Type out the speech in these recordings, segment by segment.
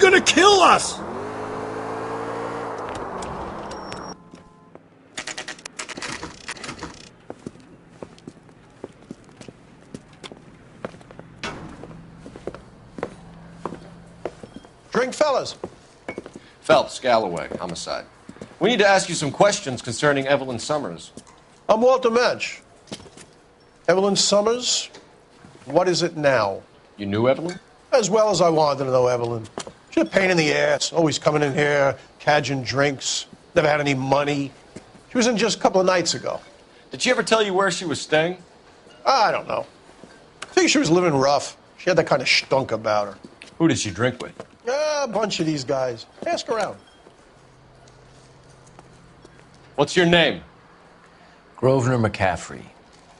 gonna kill us! Drink, fellas. Phelps, Galloway, homicide. We need to ask you some questions concerning Evelyn Summers. I'm Walter Mensch. Evelyn Summers, what is it now? You knew Evelyn? As well as I wanted to know Evelyn. She's a pain in the ass, always coming in here, cadging drinks, never had any money. She was in just a couple of nights ago. Did she ever tell you where she was staying? I don't know. I think she was living rough. She had that kind of stunk about her. Who did she drink with? A bunch of these guys. Ask around. What's your name? Grosvenor McCaffrey.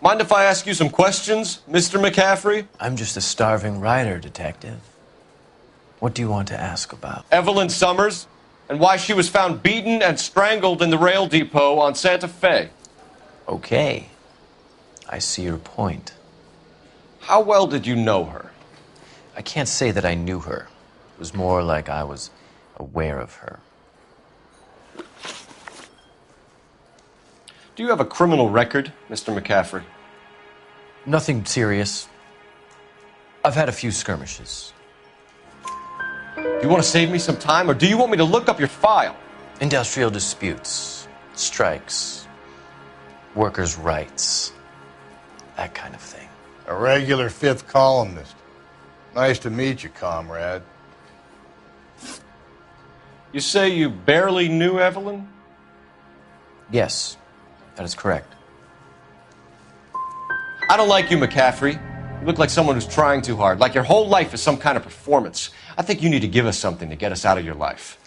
Mind if I ask you some questions, Mr. McCaffrey? I'm just a starving writer, detective. What do you want to ask about? Evelyn Summers, and why she was found beaten and strangled in the rail depot on Santa Fe. Okay. I see your point. How well did you know her? I can't say that I knew her. It was more like I was aware of her. Do you have a criminal record, Mr. McCaffrey? Nothing serious. I've had a few skirmishes. Do you want to save me some time, or do you want me to look up your file? Industrial disputes, strikes, workers' rights, that kind of thing. A regular fifth columnist. Nice to meet you, comrade. You say you barely knew Evelyn? Yes, that is correct. I don't like you, McCaffrey. You look like someone who's trying too hard, like your whole life is some kind of performance. I think you need to give us something to get us out of your life.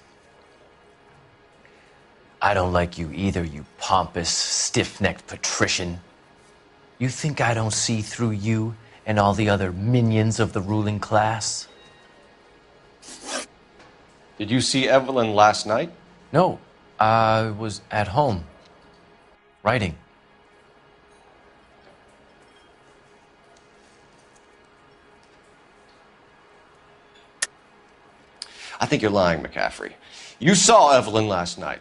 I don't like you either, you pompous, stiff-necked patrician. You think I don't see through you and all the other minions of the ruling class? Did you see Evelyn last night? No, I was at home, writing. I think you're lying, McCaffrey. You saw Evelyn last night.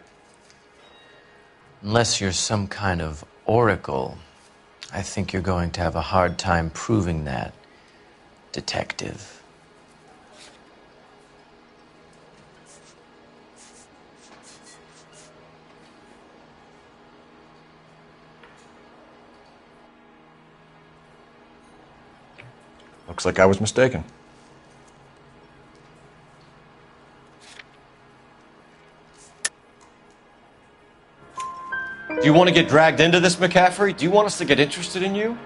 Unless you're some kind of oracle, I think you're going to have a hard time proving that, detective. Looks like I was mistaken. Do you want to get dragged into this, McCaffrey? Do you want us to get interested in you?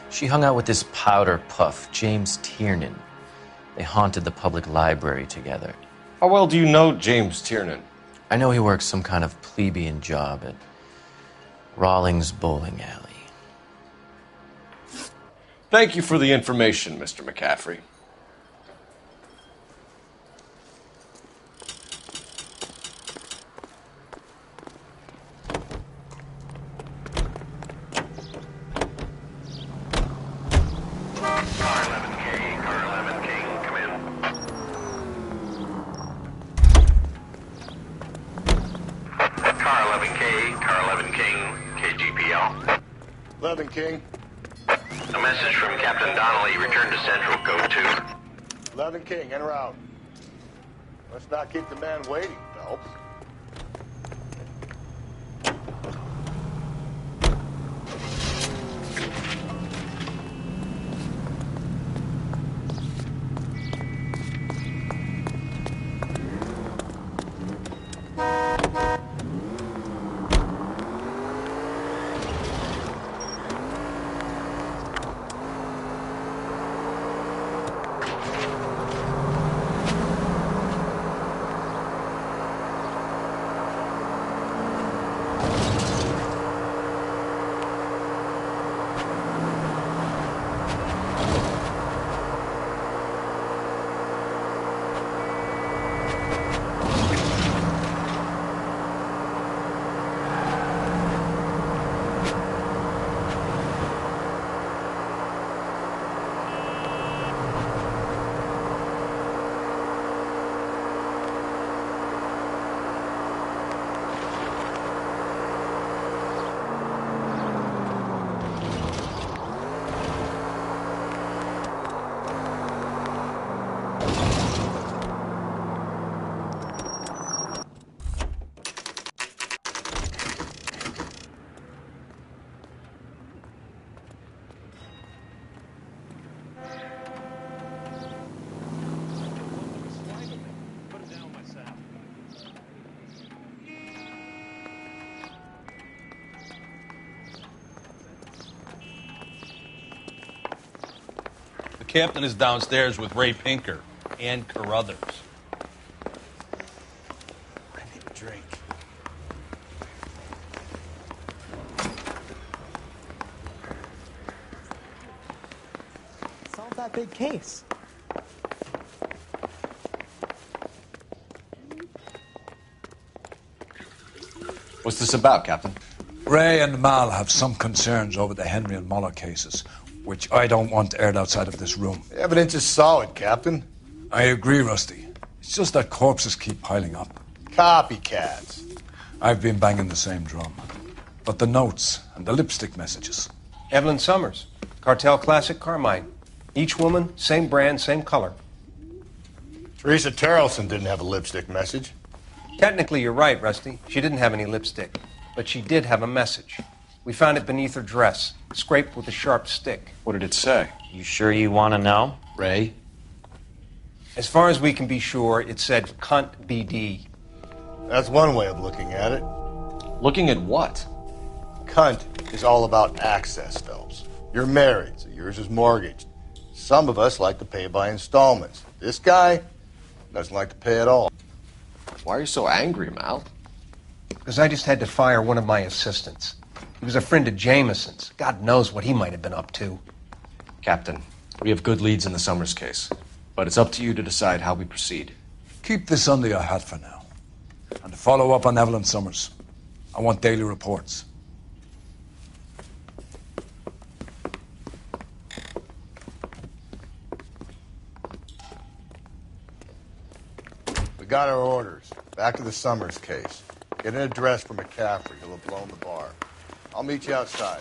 She hung out with this powder puff, James Tiernan. They haunted the public library together. How well do you know James Tiernan? I know he works some kind of plebeian job at Rawlings Bowling Alley. Thank you for the information, Mr. McCaffrey. Levin King. A message from Captain Donnelly. Return to Central. Code 2. Levin King, en route. Let's not keep the man waiting, Phelps. Captain is downstairs with Ray Pinker and Carruthers. I need a drink. Solve that big case. What's this about, Captain? Ray and Mal have some concerns over the Henry and Muller cases, which I don't want aired outside of this room. The evidence is solid, Captain. I agree, Rusty. It's just that corpses keep piling up. Copycats. I've been banging the same drum. But the notes and the lipstick messages. Evelyn Summers, Cartel Classic Carmine. Each woman, same brand, same color. Teresa Terrelson didn't have a lipstick message. Technically, you're right, Rusty. She didn't have any lipstick. But she did have a message. We found it beneath her dress, scraped with a sharp stick. What did it say? You sure you want to know? Ray? As far as we can be sure, it said cunt BD. That's one way of looking at it. Looking at what? Cunt is all about access, Phelps. You're married, so yours is mortgaged. Some of us like to pay by installments. This guy doesn't like to pay at all. Why are you so angry, Mal? Because I just had to fire one of my assistants. He was a friend of Jameson's. God knows what he might have been up to. Captain, we have good leads in the Summers case, but it's up to you to decide how we proceed. Keep this under your hat for now. And to follow up on Evelyn Summers, I want daily reports. We got our orders. Back to the Summers case. Get an address for McCaffrey. He'll have blown the bar. I'll meet you outside.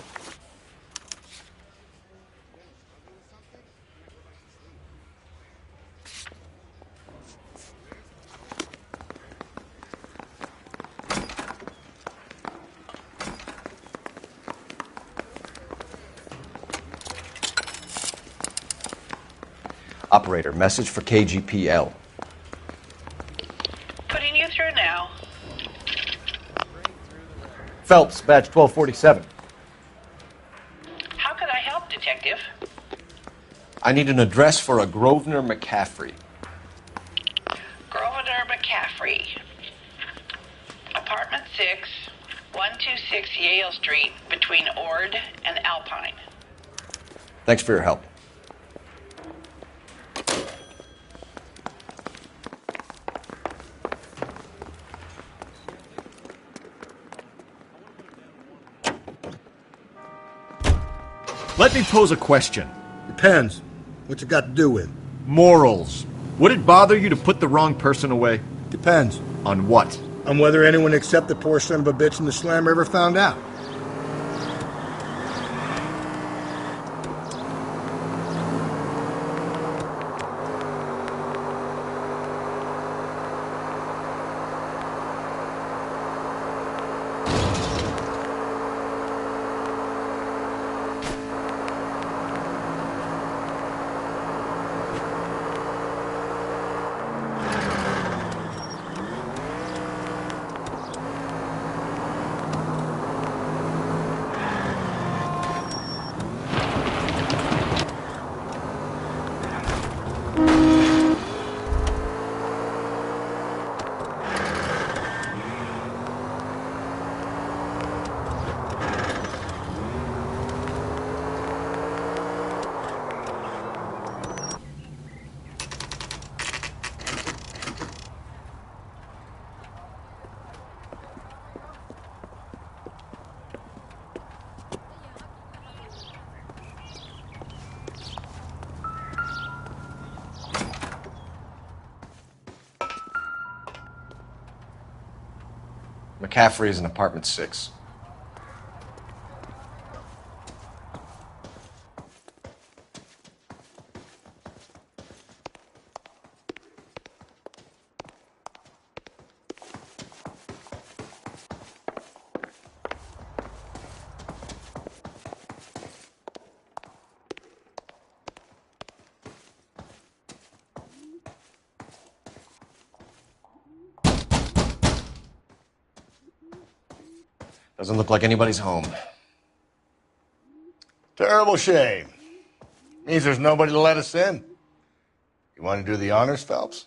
Operator, message for KGPL. Putting you through now. Phelps, badge 1247. How can I help, Detective? I need an address for a Grosvenor McCaffrey. Grosvenor McCaffrey. Apartment 6, 126 Yale Street, between Ord and Alpine. Thanks for your help. Let me pose a question. Depends. What you got to do with? Morals. Would it bother you to put the wrong person away? Depends. On what? On whether anyone except the poor son of a bitch in the slammer ever found out. McCaffrey is in apartment 6. Doesn't look like anybody's home. Terrible shame. Means there's nobody to let us in. You want to do the honors, Phelps?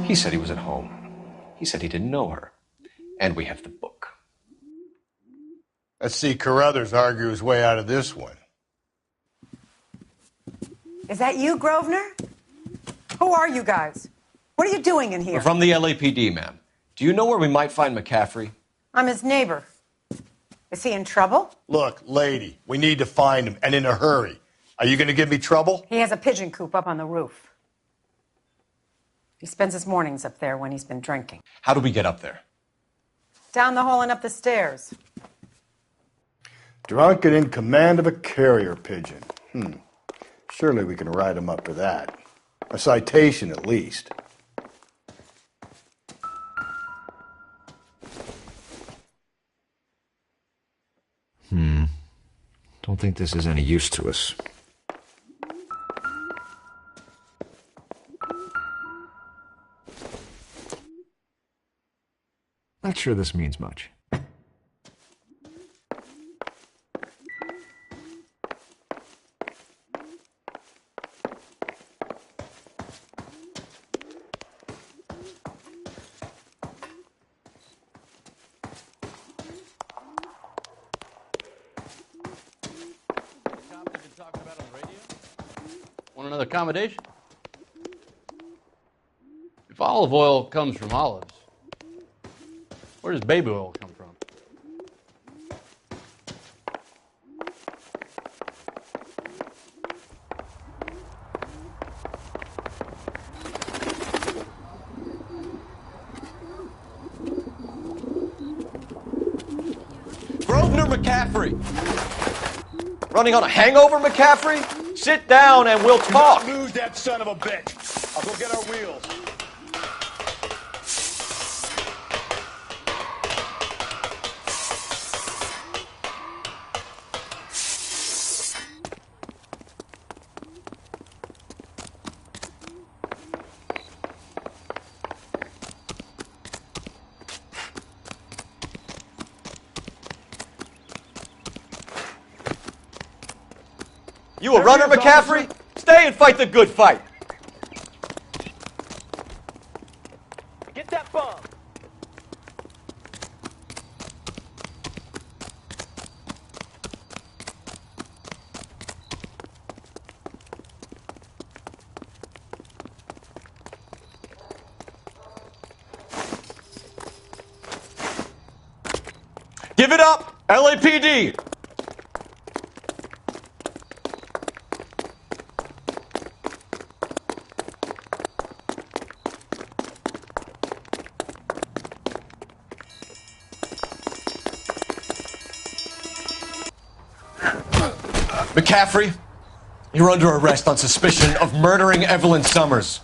He said he was at home. He said he didn't know her. And we have the book. Let's see Carruthers argue his way out of this one. Is that you, Grosvenor? Who are you guys? What are you doing in here? We're from the LAPD, ma'am. Do you know where we might find McCaffrey? I'm his neighbor. Is he in trouble? Look, lady, we need to find him, and in a hurry. Are you going to give me trouble? He has a pigeon coop up on the roof. He spends his mornings up there when he's been drinking. How do we get up there? Down the hall and up the stairs. Drunk and in command of a carrier pigeon. Surely we can write him up for that. A citation, at least. Don't think this is any use to us. Not sure this means much. Want another accommodation? If olive oil comes from olives, where does baby oil come from? Grosvenor McCaffrey! Running on a hangover, McCaffrey? Sit down and we'll talk. Lose that son of a bitch. I'll go get our wheels. You a runner, McCaffrey? Stay and fight the good fight. Get that bomb. Give it up, LAPD! McCaffrey, you're under arrest on suspicion of murdering Evelyn Summers.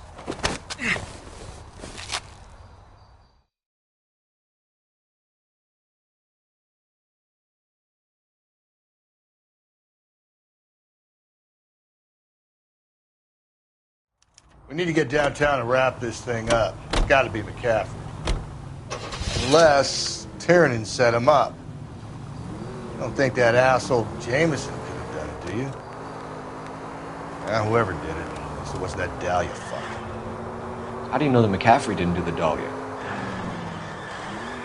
We need to get downtown and wrap this thing up. It's got to be McCaffrey. Unless Tiernan set him up. I don't think that asshole Jameson could have done it, do you? Whoever did it. So what's that Dahlia fuck? How do you know that McCaffrey didn't do the Dahlia?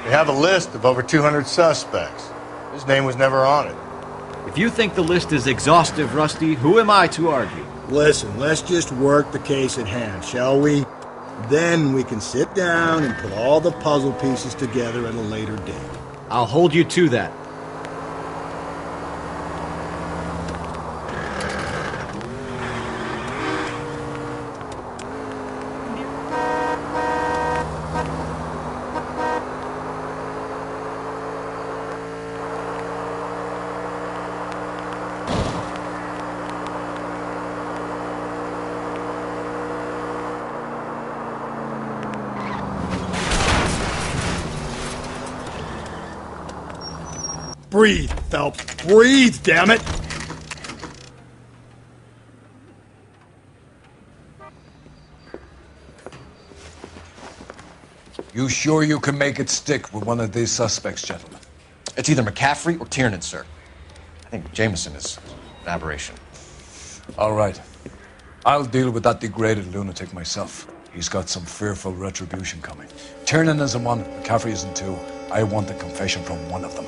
We have a list of over 200 suspects. His name was never on it. If you think the list is exhaustive, Rusty, who am I to argue? Listen, let's just work the case at hand, shall we? Then we can sit down and put all the puzzle pieces together at a later date. I'll hold you to that. Breathe, Phelps. Breathe, damn it! You sure you can make it stick with one of these suspects, gentlemen? It's either McCaffrey or Tiernan, sir. I think Jameson is an aberration. All right. I'll deal with that degraded lunatic myself. He's got some fearful retribution coming. Tiernan isn't one, McCaffrey isn't two. I want a confession from one of them.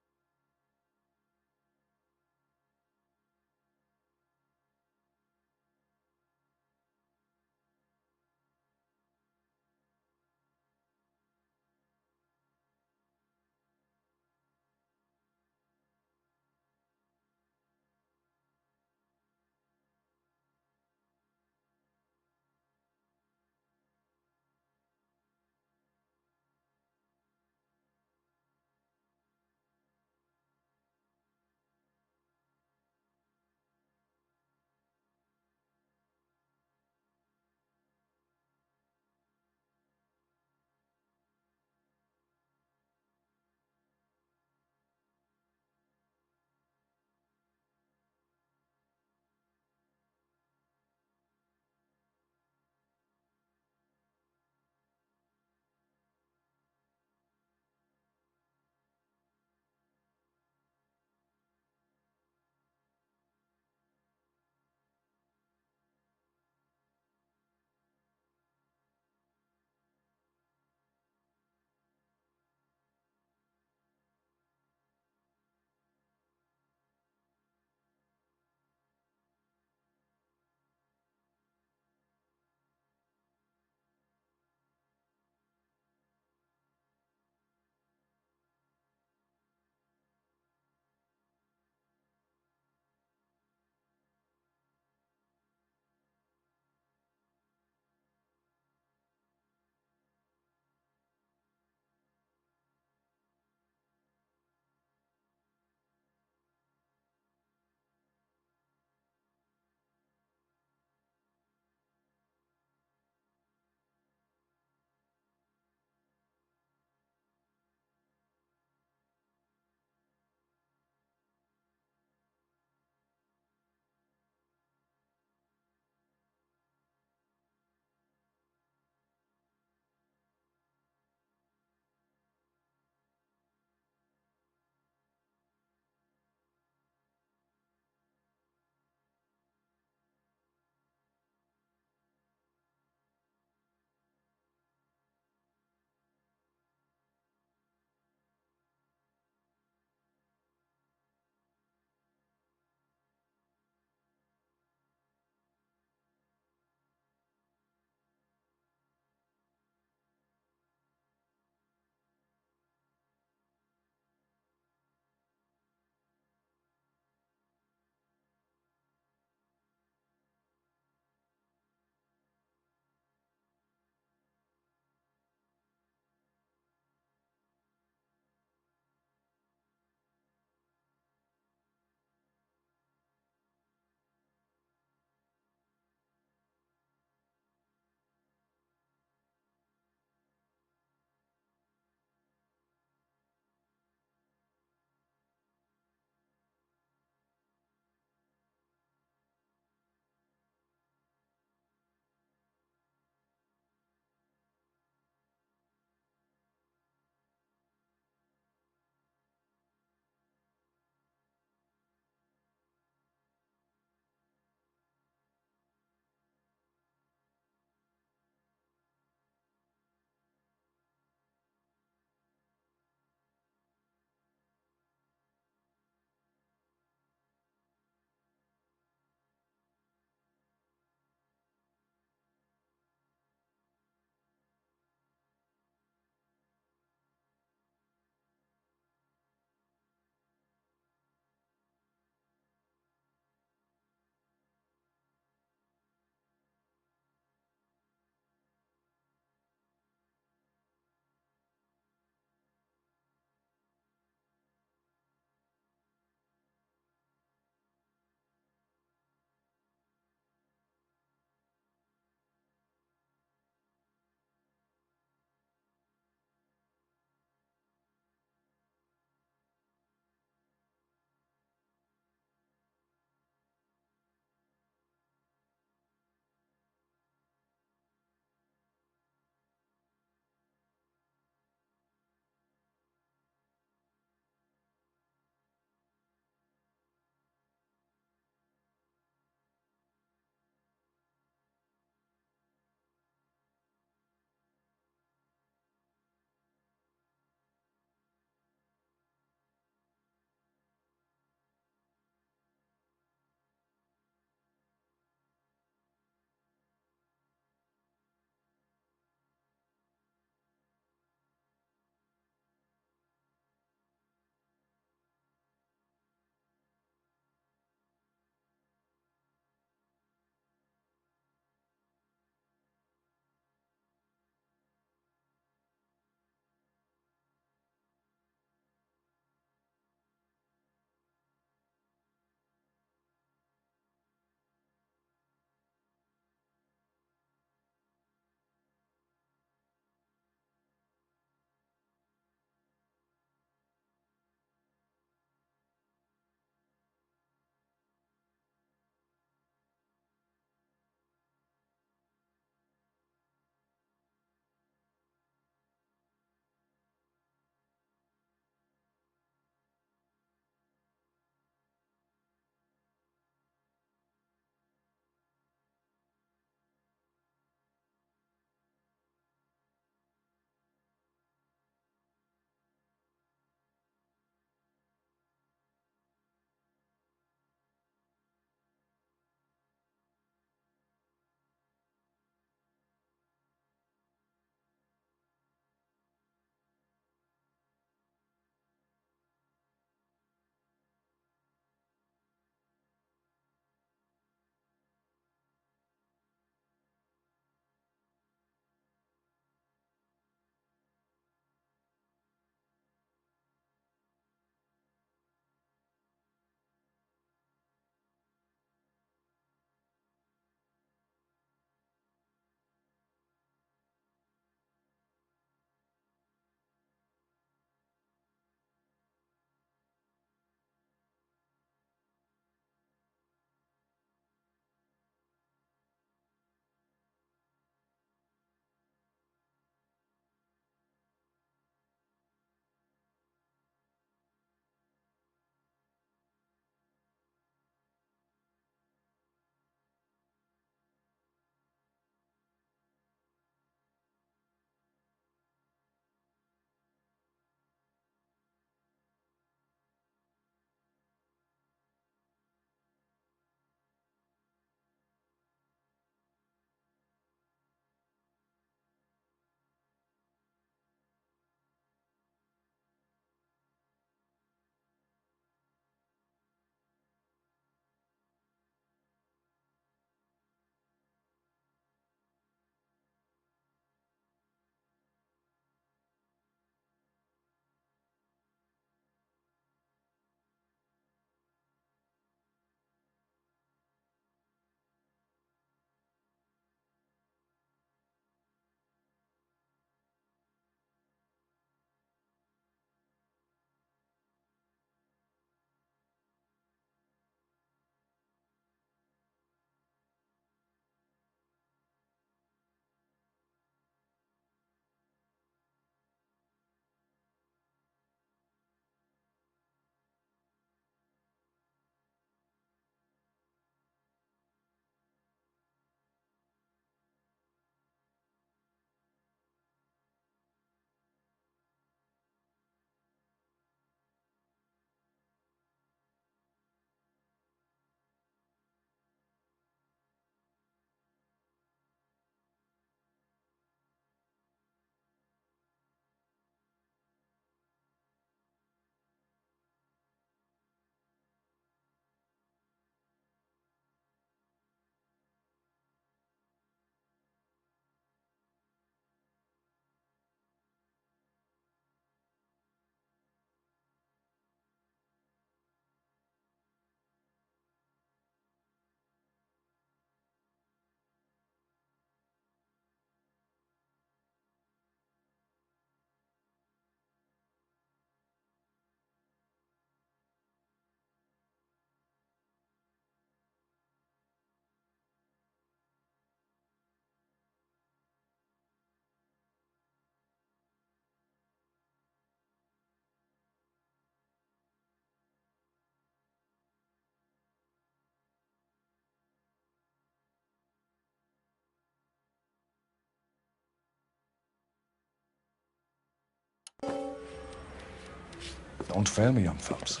Don't fail me, young Phelps.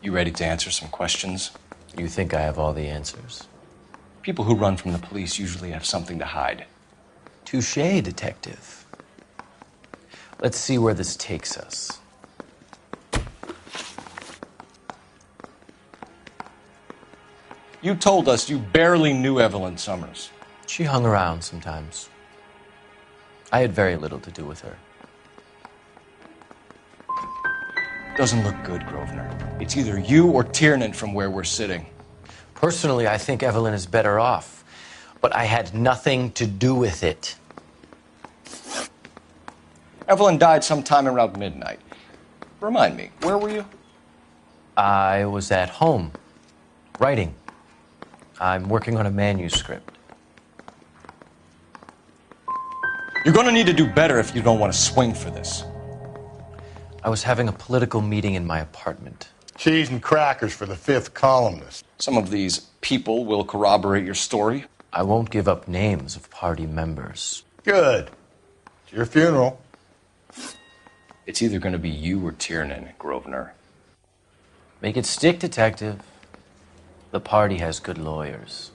You ready to answer some questions? You think I have all the answers? People who run from the police usually have something to hide. Touché, detective. Let's see where this takes us. You told us you barely knew Evelyn Summers. She hung around sometimes. I had very little to do with her. Doesn't look good, Grosvenor. It's either you or Tiernan from where we're sitting. Personally, I think Evelyn is better off, but I had nothing to do with it. Evelyn died sometime around midnight. Remind me, where were you? I was at home, writing. I'm working on a manuscript. You're going to need to do better if you don't want to swing for this. I was having a political meeting in my apartment. Cheese and crackers for the fifth columnist. Some of these people will corroborate your story. I won't give up names of party members. Good. It's your funeral. It's either going to be you or Tiernan, Grosvenor. Make it stick, detective. The party has good lawyers.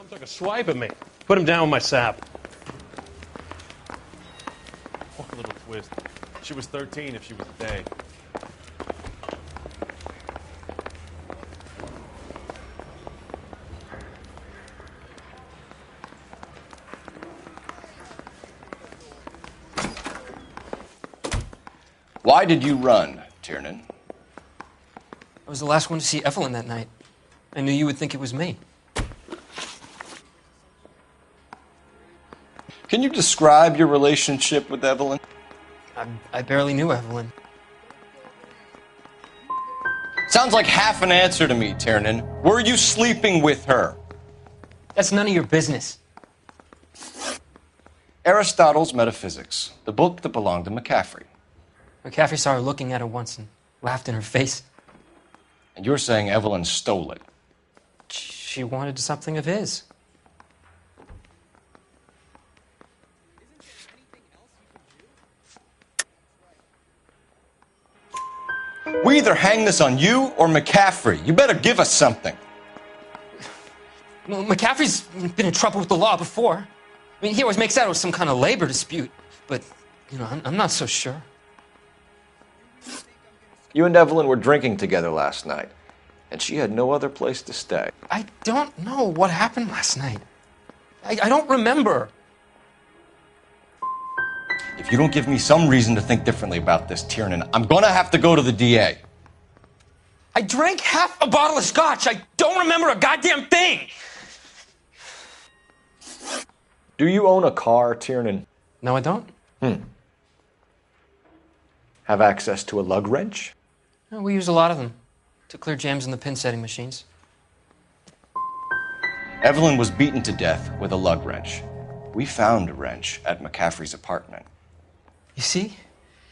Took a swipe at me. Put him down with my sap. One little twist. She was 13 if she was a day. Why did you run, Tiernan? I was the last one to see Evelyn that night. I knew you would think it was me. Can you describe your relationship with Evelyn? I barely knew Evelyn. Sounds like half an answer to me, Tiernan. Were you sleeping with her? That's none of your business. Aristotle's Metaphysics, the book that belonged to McCaffrey. McCaffrey saw her looking at her once and laughed in her face. And you're saying Evelyn stole it? She wanted something of his. We either hang this on you or McCaffrey. You better give us something. Well, McCaffrey's been in trouble with the law before. I mean, he always makes out it was some kind of labor dispute. But, you know, I'm not so sure. You and Evelyn were drinking together last night, and she had no other place to stay. I don't know what happened last night. I don't remember. If you don't give me some reason to think differently about this, Tiernan, I'm gonna have to go to the DA. I drank half a bottle of scotch. I don't remember a goddamn thing. Do you own a car, Tiernan? No, I don't. Have access to a lug wrench? No, we use a lot of them to clear jams in the pin setting machines. Evelyn was beaten to death with a lug wrench. We found a wrench at McCaffrey's apartment. You see?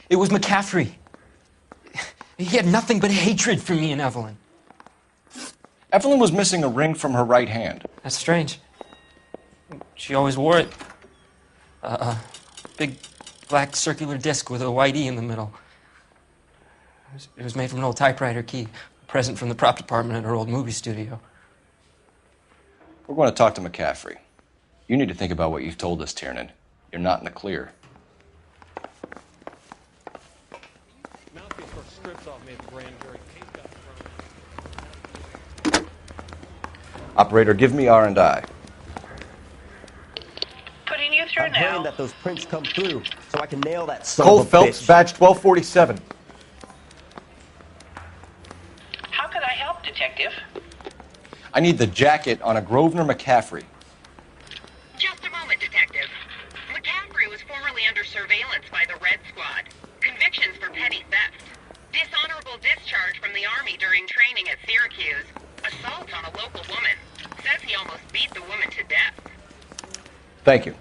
It was McCaffrey. He had nothing but hatred for me and Evelyn. Evelyn was missing a ring from her right hand. That's strange. She always wore it. Big black circular disc with a white E in the middle. It was made from an old typewriter key, a present from the prop department at her old movie studio. We're going to talk to McCaffrey. You need to think about what you've told us, Tiernan. You're not in the clear. Operator, give me R&I. Putting you through I'm now. praying that those prints come through so I can nail that son Cole of a Phelps, bitch. badge 1247. How could I help, Detective? I need the jacket on a Grosvenor McCaffrey. Just a moment, Detective. McCaffrey was formerly under surveillance by the Red Squad. Convictions for petty theft. Dishonorable discharge discharged from the Army during training at Syracuse. Assault on a local woman. Says he almost beat the woman to death. Thank you.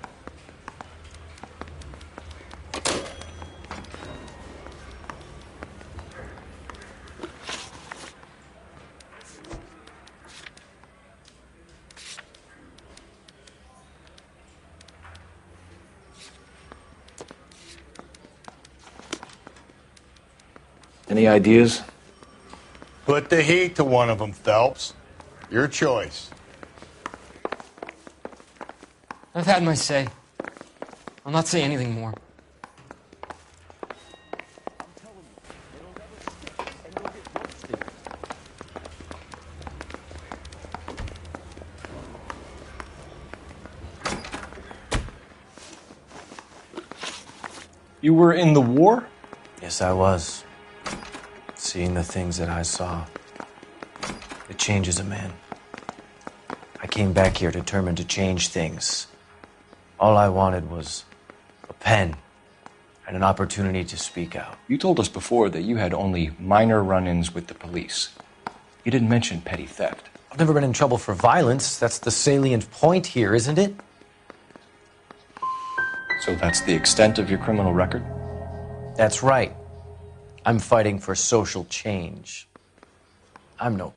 Any ideas? Put the heat to one of them, Phelps. Your choice. I've had my say. I'll not say anything more. You were in the war? Yes, I was. Seeing the things that I saw, it changes a man. I came back here determined to change things. All I wanted was a pen and an opportunity to speak out. You told us before that you had only minor run-ins with the police. You didn't mention petty theft. I've never been in trouble for violence. That's the salient point here, isn't it? So that's the extent of your criminal record? That's right. I'm fighting for social change. I'm no...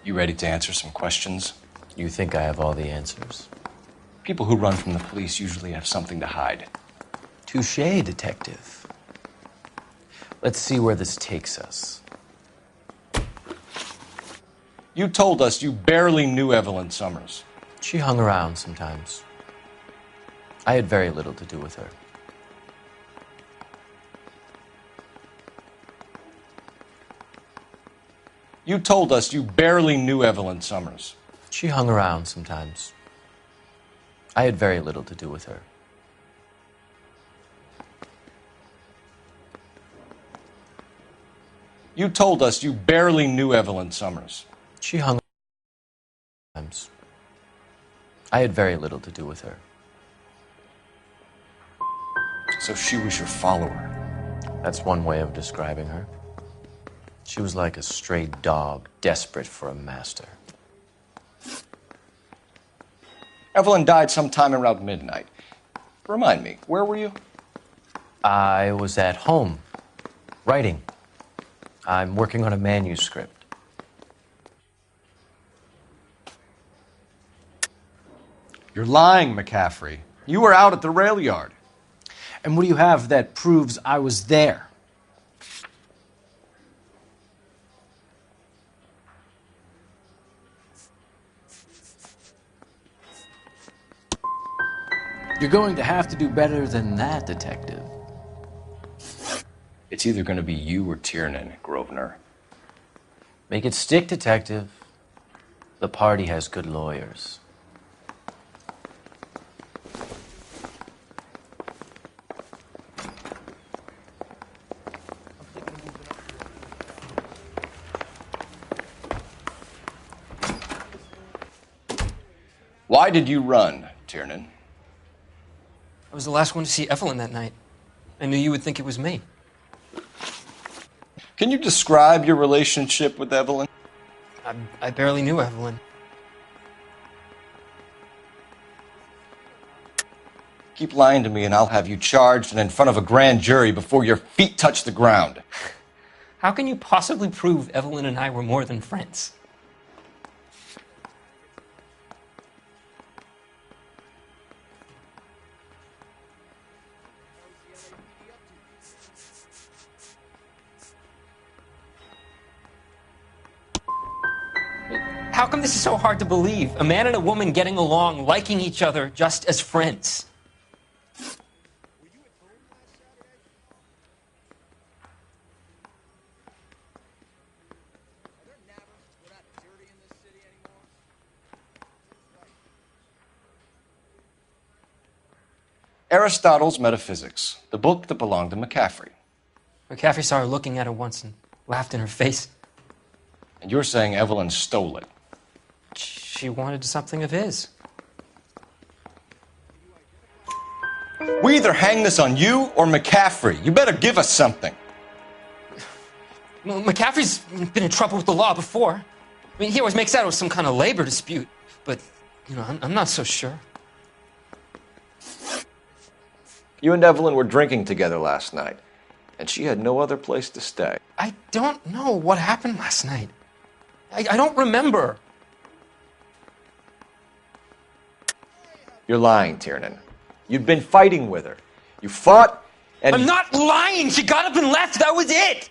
You ready to answer some questions? You think I have all the answers? People who run from the police usually have something to hide. Touché, detective. Let's see where this takes us. You told us you barely knew Evelyn Summers. She hung around sometimes. I had very little to do with her. You told us you barely knew Evelyn Summers. She hung around sometimes. I had very little to do with her. You told us you barely knew Evelyn Summers. She hung around sometimes. I had very little to do with her. So she was your follower. That's one way of describing her. She was like a stray dog, desperate for a master. Evelyn died sometime around midnight. Remind me, where were you? I was at home, writing. I'm working on a manuscript. You're lying, McCaffrey. You were out at the rail yard. And what do you have that proves I was there? You're going to have to do better than that, detective. It's either going to be you or Tiernan, Grosvenor. Make it stick, detective. The party has good lawyers. Why did you run, Tiernan? I was the last one to see Evelyn that night. I knew you would think it was me. Can you describe your relationship with Evelyn? I barely knew Evelyn. Keep lying to me and I'll have you charged and in front of a grand jury before your feet touch the ground. How can you possibly prove Evelyn and I were more than friends? How come this is so hard to believe? A man and a woman getting along, liking each other just as friends. Aristotle's Metaphysics, the book that belonged to McCaffrey. McCaffrey saw her looking at her once and laughed in her face. And you're saying Evelyn stole it? She wanted something of his. We either hang this on you or McCaffrey. You better give us something. Well, McCaffrey's been in trouble with the law before. I mean, he always makes out it was some kind of labor dispute. But, I'm not so sure. You and Evelyn were drinking together last night, and she had no other place to stay. I don't know what happened last night. I don't remember. You're lying, Tiernan. You'd been fighting with her. You fought, and... I'm not lying! She got up and left! That was it!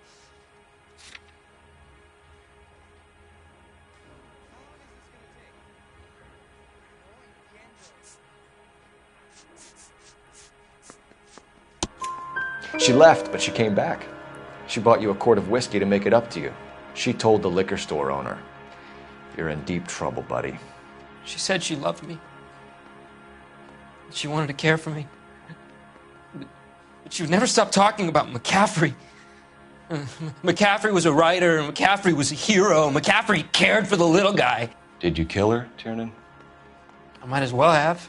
She left, but she came back. She bought you a quart of whiskey to make it up to you. She told the liquor store owner. You're in deep trouble, buddy. She said she loved me. She wanted to care for me. But she would never stop talking about McCaffrey. McCaffrey was a writer, and McCaffrey was a hero. McCaffrey cared for the little guy. Did you kill her, Tiernan? I might as well have.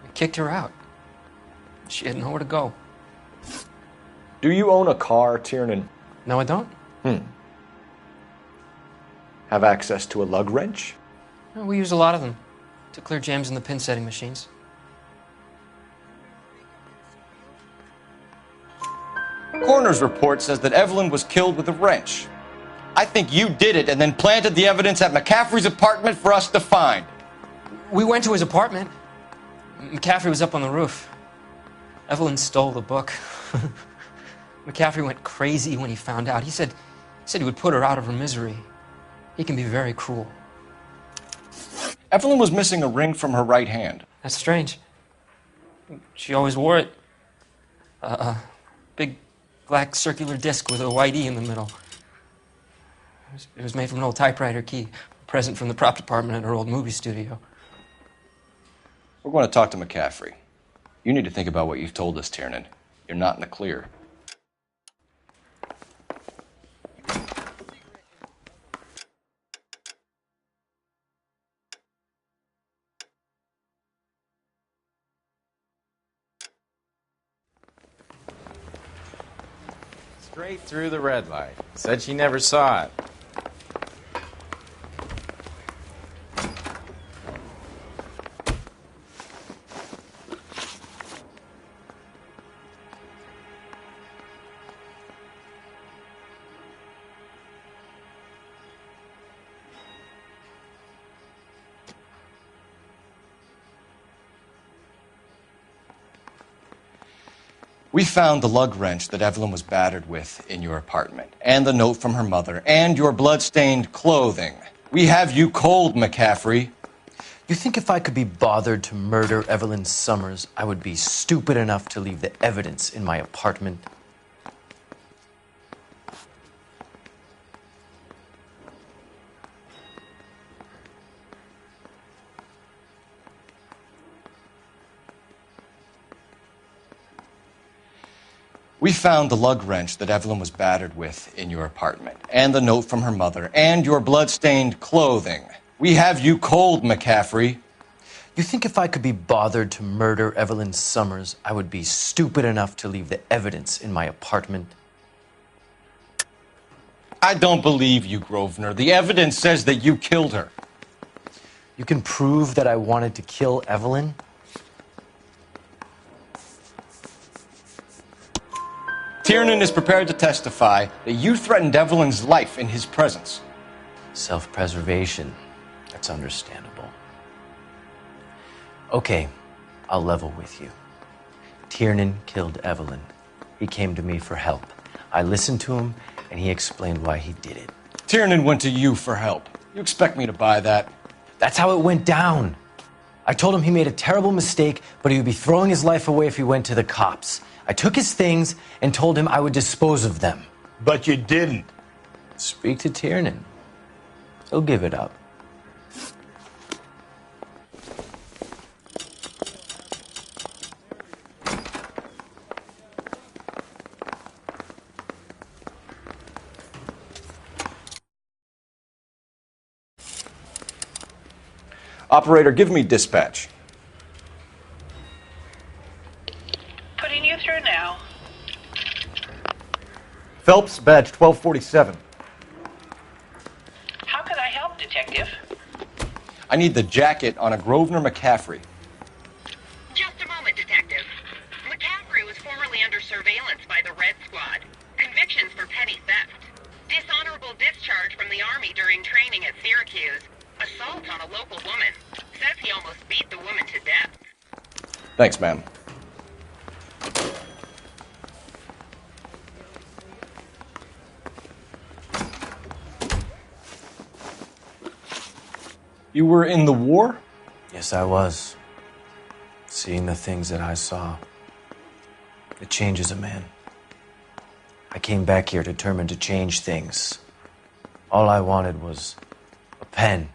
I kicked her out. She had nowhere to go. Do you own a car, Tiernan? No, I don't. Have access to a lug wrench? No, we use a lot of them to clear jams in the pin setting machines. Coroner's report says that Evelyn was killed with a wrench. I think you did it and then planted the evidence at McCaffrey's apartment for us to find. We went to his apartment. McCaffrey was up on the roof. Evelyn stole the book. McCaffrey went crazy when he found out. He said he would put her out of her misery. He can be very cruel. Evelyn was missing a ring from her right hand. That's strange. She always wore it. A big black circular disc with a white E in the middle. It was made from an old typewriter key, a present from the prop department at her old movie studio. We're going to talk to McCaffrey. You need to think about what you've told us, Tiernan. You're not in the clear. Straight through the red light. Said she never saw it. We found the lug wrench that Evelyn was battered with in your apartment, and the note from her mother, and your blood-stained clothing. We have you cold, McCaffrey. You think if I could be bothered to murder Evelyn Summers, I would be stupid enough to leave the evidence in my apartment? We found the lug wrench that Evelyn was battered with in your apartment, and the note from her mother, and your blood-stained clothing. We have you cold, McCaffrey. You think if I could be bothered to murder Evelyn Summers, I would be stupid enough to leave the evidence in my apartment? I don't believe you, Grosvenor. The evidence says that you killed her. You can prove that I wanted to kill Evelyn? Tiernan is prepared to testify that you threatened Evelyn's life in his presence. Self-preservation. That's understandable. Okay, I'll level with you. Tiernan killed Evelyn. He came to me for help. I listened to him, and he explained why he did it. Tiernan went to you for help. You expect me to buy that? That's how it went down. I told him he made a terrible mistake, but he would be throwing his life away if he went to the cops. I took his things and told him I would dispose of them. But you didn't. Speak to Tiernan. He'll give it up. Operator, give me dispatch. Putting you through now. Phelps, badge 1247. How could I help, Detective? I need the jacket on a Grosvenor McCaffrey. Just a moment, Detective. McCaffrey was formerly under surveillance by the Red Squad. Convictions for petty theft. Dishonorable discharge from the Army during training at Syracuse. Assault on a local woman. Says he almost beat the woman to death. Thanks, ma'am. You were in the war? Yes, I was. Seeing the things that I saw, it changes a man. I came back here determined to change things. All I wanted was a pen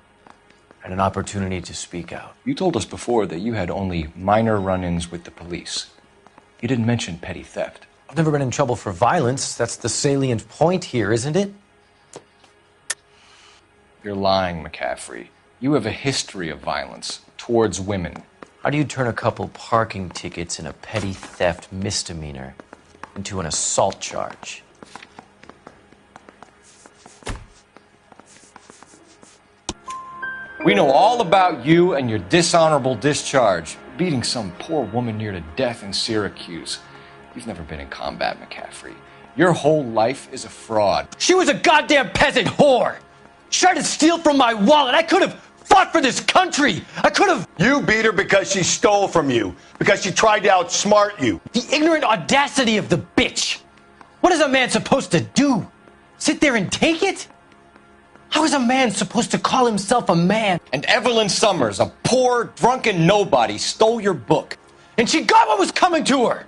and an opportunity to speak out. You told us before that you had only minor run-ins with the police. You didn't mention petty theft. I've never been in trouble for violence. That's the salient point here, isn't it? You're lying, McCaffrey. You have a history of violence towards women. How do you turn a couple parking tickets and a petty theft misdemeanor into an assault charge? We know all about you and your dishonorable discharge, beating some poor woman near to death in Syracuse. You've never been in combat, McCaffrey. Your whole life is a fraud. She was a goddamn peasant whore! She tried to steal from my wallet. I could have fought for this country. I could have... You beat her because she stole from you, because she tried to outsmart you. The ignorant audacity of the bitch. What is a man supposed to do? Sit there and take it? How is a man supposed to call himself a man? And Evelyn Summers, a poor, drunken nobody, stole your book. And she got what was coming to her.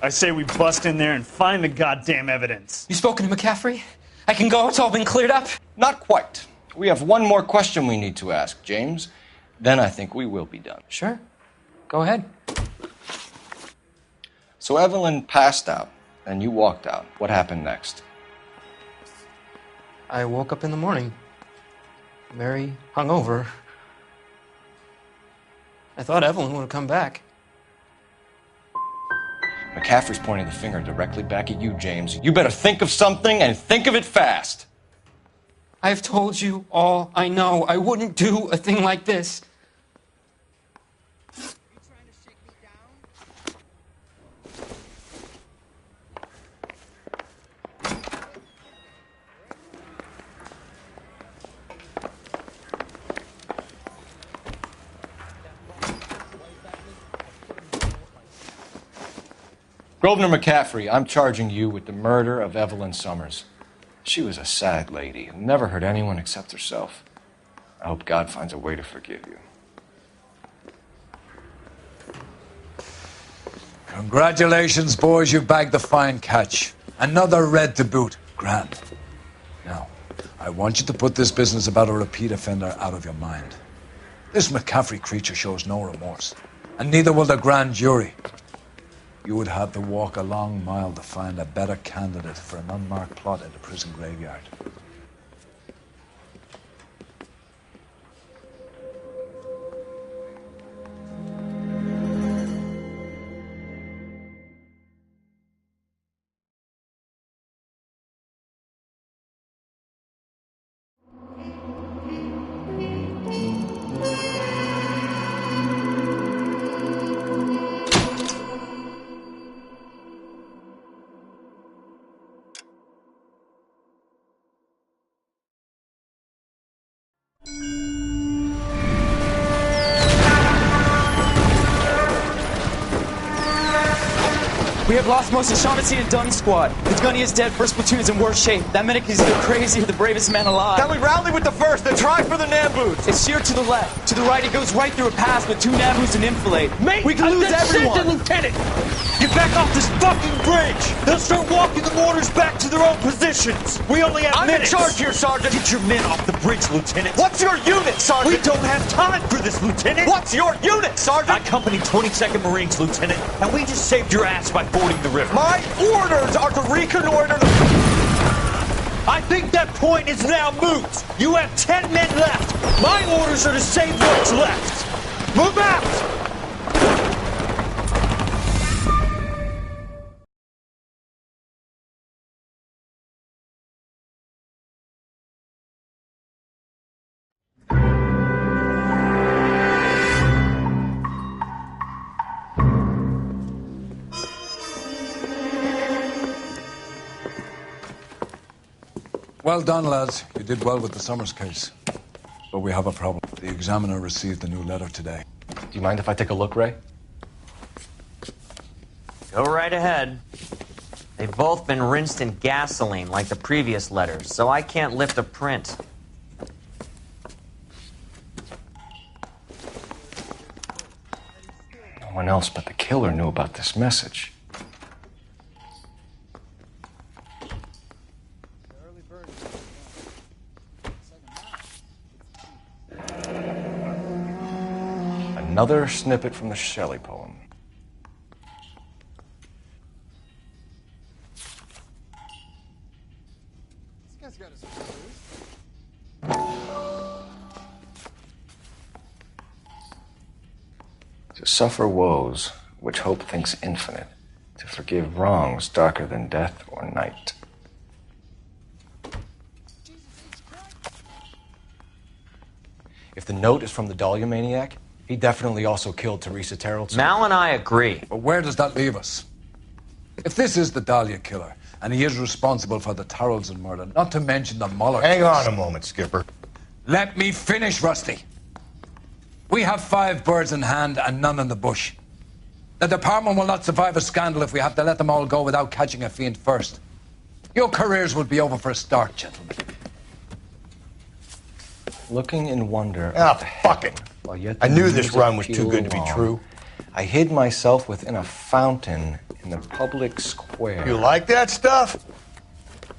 I say we bust in there and find the goddamn evidence. You spoken to McCaffrey? I can go? It's all been cleared up? Not quite. We have one more question we need to ask, James. Then I think we will be done. Sure. Go ahead. So Evelyn passed out, and you walked out. What happened next? I woke up in the morning. Very hungover. I thought Evelyn would have come back. McCaffrey's pointing the finger directly back at you, James. You better think of something and think of it fast. I've told you all I know. I wouldn't do a thing like this. Grosvenor McCaffrey, I'm charging you with the murder of Evelyn Summers. She was a sad lady who never hurt anyone except herself. I hope God finds a way to forgive you. Congratulations, boys. You bagged the fine catch. Another red to boot. Grand. Now, I want you to put this business about a repeat offender out of your mind. This McCaffrey creature shows no remorse, and neither will the grand jury. You would have to walk a long mile to find a better candidate for an unmarked plot in the prison graveyard. We have lost most of Shaughnessy and Dunn's squad. The gunny is dead, first platoon's in worse shape. That medic is either crazy or the bravest man alive. Then we rally with the first and try for the Nambus. It's sheer to the left. To the right, it goes right through a pass with 2 Nambus and enfilade. Mate, we can lose everyone. Lieutenant, get back off this fucking bridge. They'll start walking the mortars back to their own positions. We only have minutes. I'm in charge here, Sergeant. Get your men off the bridge, Lieutenant. What's your unit, Sergeant? We don't have time for this, Lieutenant. What's your unit, Sergeant? I company 22nd Marines, Lieutenant, and we just saved your ass by fording the river. My orders are to reconnoiter the... I think that point is now moot. You have 10 men left. My orders are to save what's left. Move out! Well done, lads. You did well with the Summers case. But we have a problem. The examiner received a new letter today. Do you mind if I take a look, Ray? Go right ahead. They've both been rinsed in gasoline like the previous letters, so I can't lift a print. No one else but the killer knew about this message. Another snippet from the Shelley poem. To suffer woes which hope thinks infinite, to forgive wrongs darker than death or night. If the note is from the Dahlia maniac, he definitely also killed Teresa Terrellson. Mal and I agree. But where does that leave us? If this is the Dahlia killer, and he is responsible for the Tarrelson murder, not to mention the Muller Hang case. on a moment, Skipper. Let me finish, Rusty. We have 5 birds in hand and none in the bush. The department will not survive a scandal if we have to let them all go without catching a fiend first. Your careers will be over for a start, gentlemen. Looking in wonder. Ah, fuck it. I knew this run was too good to be true. I hid myself within a fountain in the public square. You like that stuff?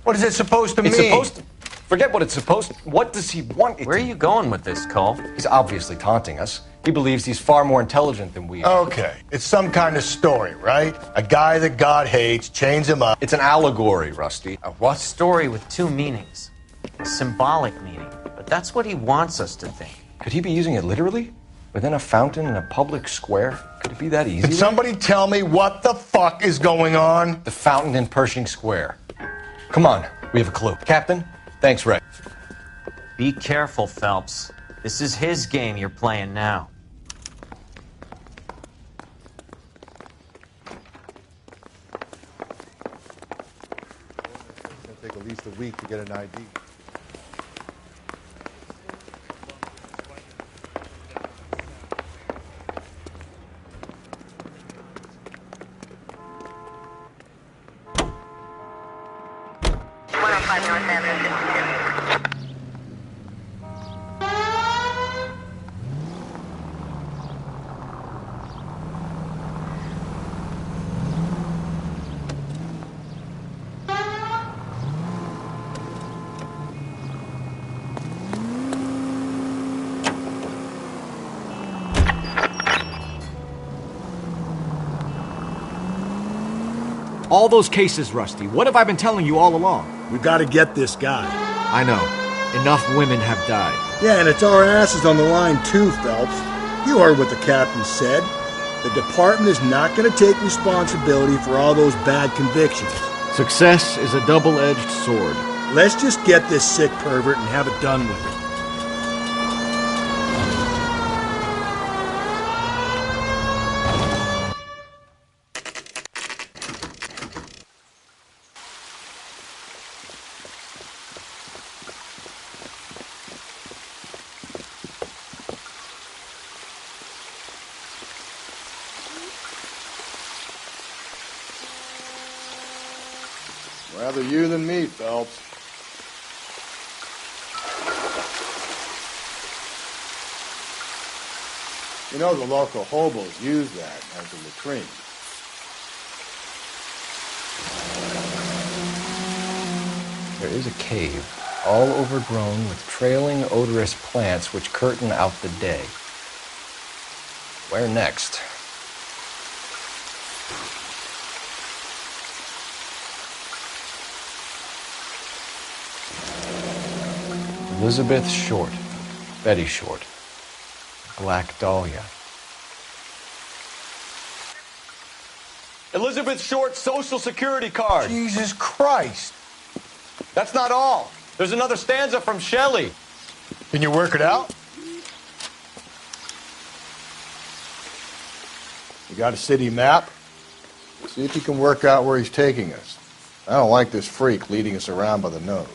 What is it supposed to mean? It's supposed to... Forget what it's supposed to... What does he want it Where are you going with this, Cole? He's obviously taunting us. He believes he's far more intelligent than we are. Okay. It's some kind of story, right? A guy that God hates, chains him up. It's an allegory, Rusty. A what? Story with 2 meanings. A symbolic meaning. But that's what he wants us to think. Could he be using it literally? Within a fountain in a public square? Could it be that easy? Can somebody tell me what the fuck is going on? The fountain in Pershing Square. Come on, we have a clue. Captain, thanks, Ray. Be careful, Phelps. This is his game you're playing now. It's going to take at least a week to get an ID. All those cases, Rusty. What have I been telling you all along? We gotta get this guy. I know. Enough women have died. Yeah, and it's our asses on the line too, Phelps. You heard what the captain said. The department is not gonna take responsibility for all those bad convictions. Success is a double-edged sword. Let's just get this sick pervert and have it done with it. Rather you than me, Phelps. You know the local hobos use that as a latrine. There is a cave, all overgrown with trailing, odorous plants which curtain out the day. Where next? Elizabeth Short, Betty Short, Black Dahlia. Elizabeth Short's social security card. Jesus Christ. That's not all. There's another stanza from Shelley. Can you work it out? You got a city map? See if you can work out where he's taking us. I don't like this freak leading us around by the nose.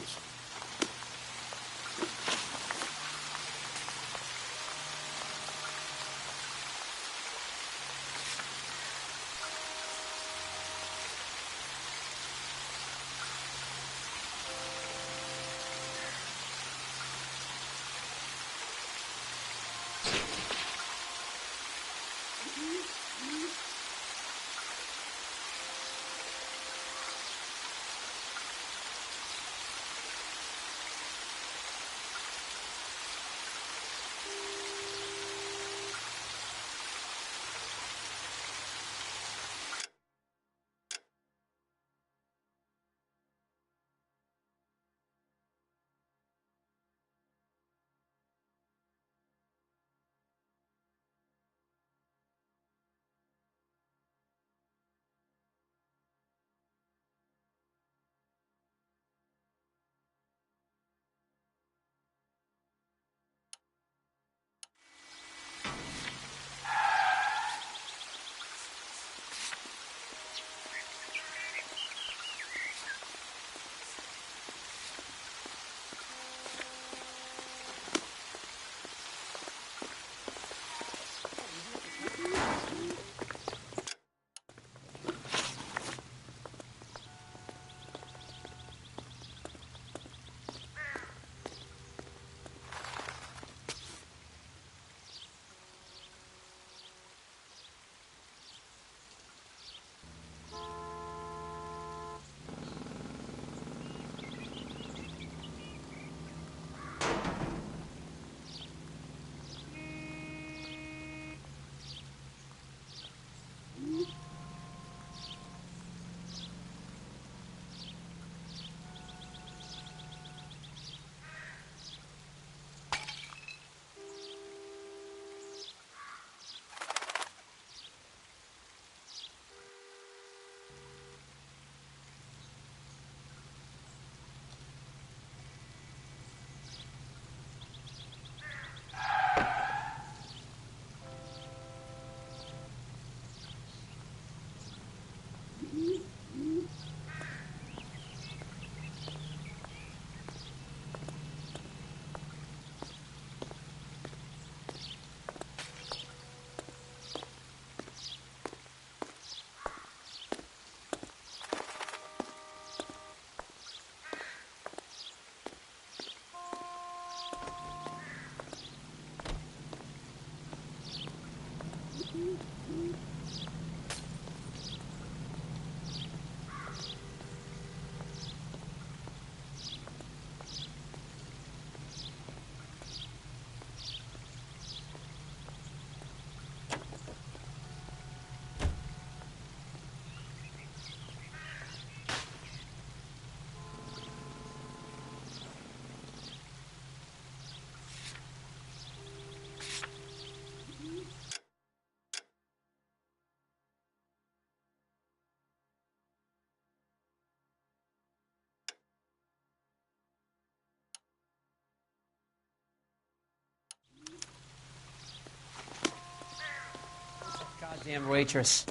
Damn waitress.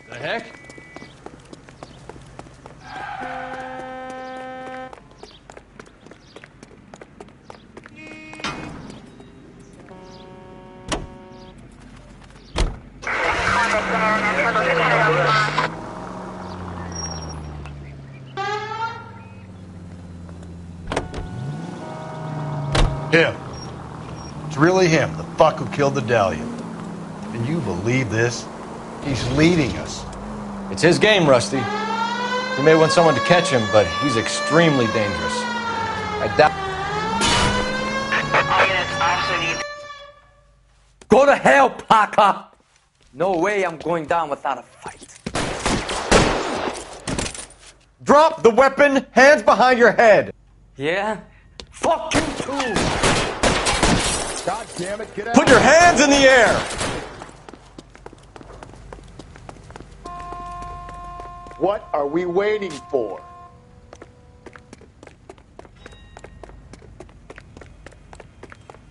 The heck? Him. It's really him, the fuck who killed the Dahlia. Can you believe this? He's leading us. It's his game, Rusty. He may want someone to catch him, but he's extremely dangerous. I doubt. All units also need... Go to hell, Parker! No way I'm going down without a fight. Drop the weapon, hands behind your head. Yeah? Fuck you too! God damn it, get out. Put your hands in the air. What are we waiting for?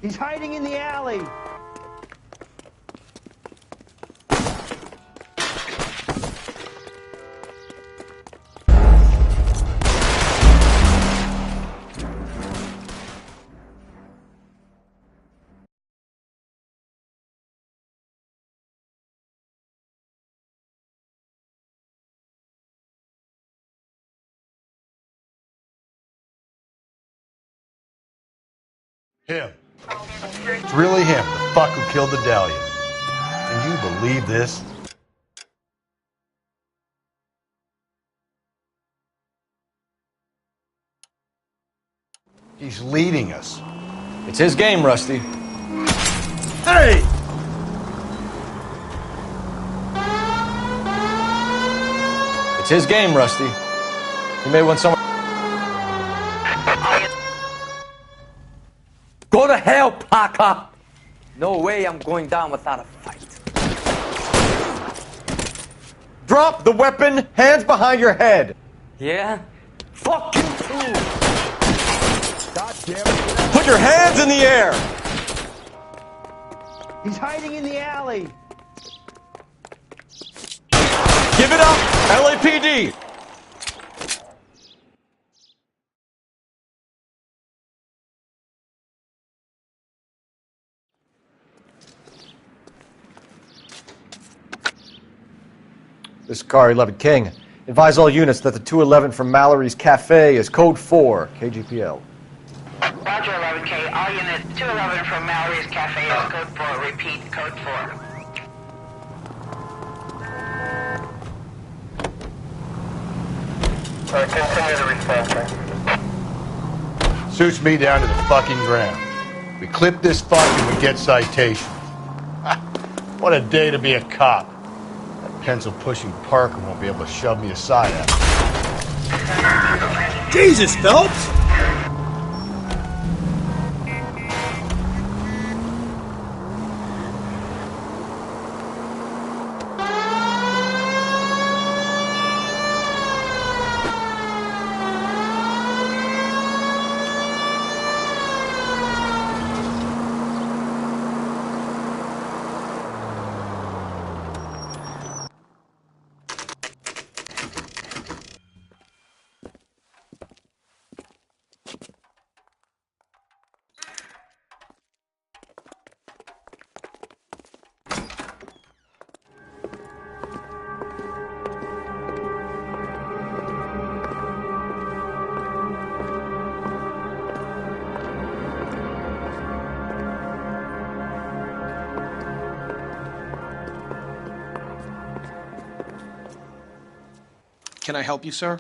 He's hiding in the alley. Him. It's really him, the fuck who killed the Dahlia. Can you believe this? He's leading us. It's his game, Rusty. Hey! It's his game, Rusty. He may want someone. Go to hell, Parker! No way I'm going down without a fight. Drop the weapon, hands behind your head. Yeah? Fuck you too! God damn it. Put your hands in the air. He's hiding in the alley. Give it up, LAPD. This is Car 11 King. Advise all units that the 211 from Mallory's Cafe is code 4, KGPL. Roger, 11K. All units, 211 from Mallory's Cafe is code 4. Repeat, code 4. Continue the response. Suits me down to the fucking ground. We clip this fuck and we get citation. What a day to be a cop. That pencil-pushing Parker won't be able to shove me aside after. Jesus, Phelps! Can I help you, sir?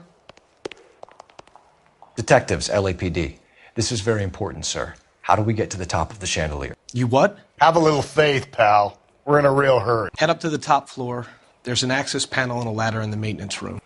Detectives, LAPD. This is very important, sir. How do we get to the top of the chandelier? You what? Have a little faith, pal. We're in a real hurry. Head up to the top floor. There's an access panel and a ladder in the maintenance room.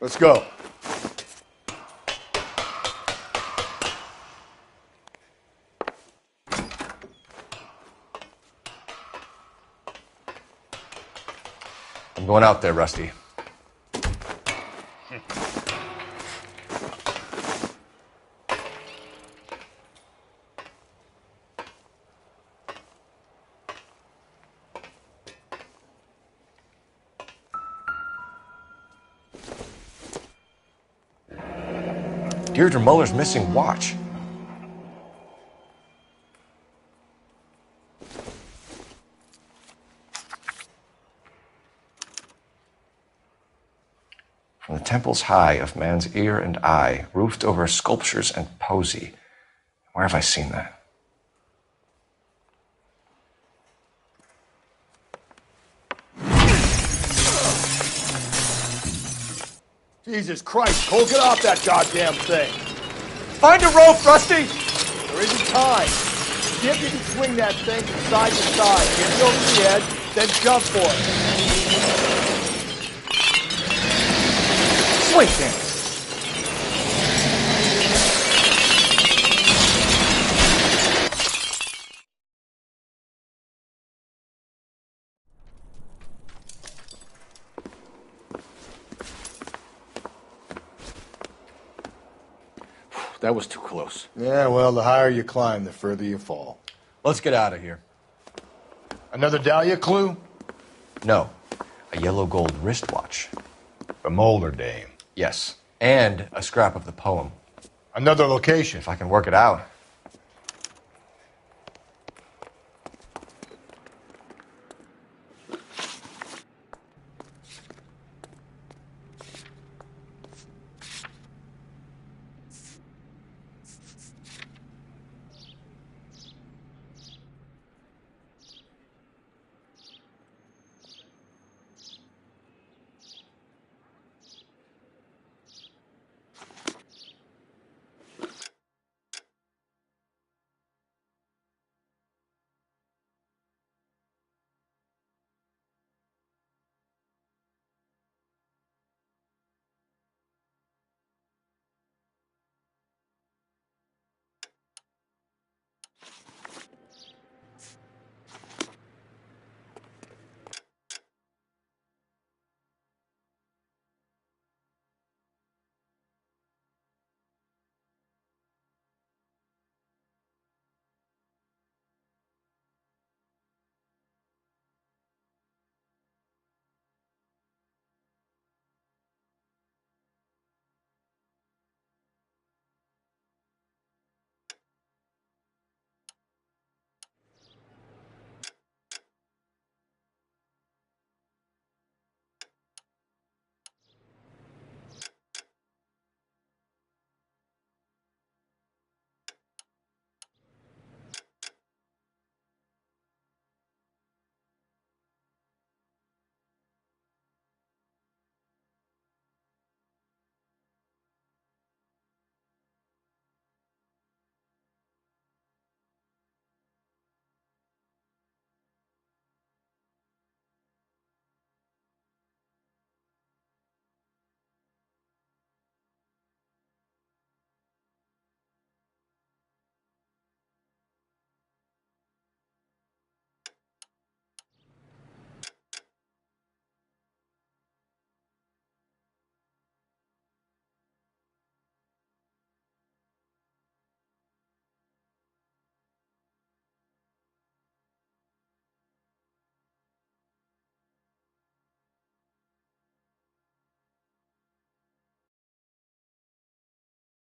Let's go. I'm going out there, Rusty. Deirdre Muller's missing watch. From the temples high of man's ear and eye, roofed over sculptures and poesy. Where have I seen that? Jesus Christ, Cole, get off that goddamn thing. Find a rope, Rusty! There isn't time. See if you can swing that thing from side to side. Get it over the edge, then jump for it. Swing dance. That was too close. Yeah, well, the higher you climb, the further you fall. Let's get out of here. Another Dahlia clue? No. A yellow gold wristwatch. The Molar Dame. Yes. And a scrap of the poem. Another location. If I can work it out.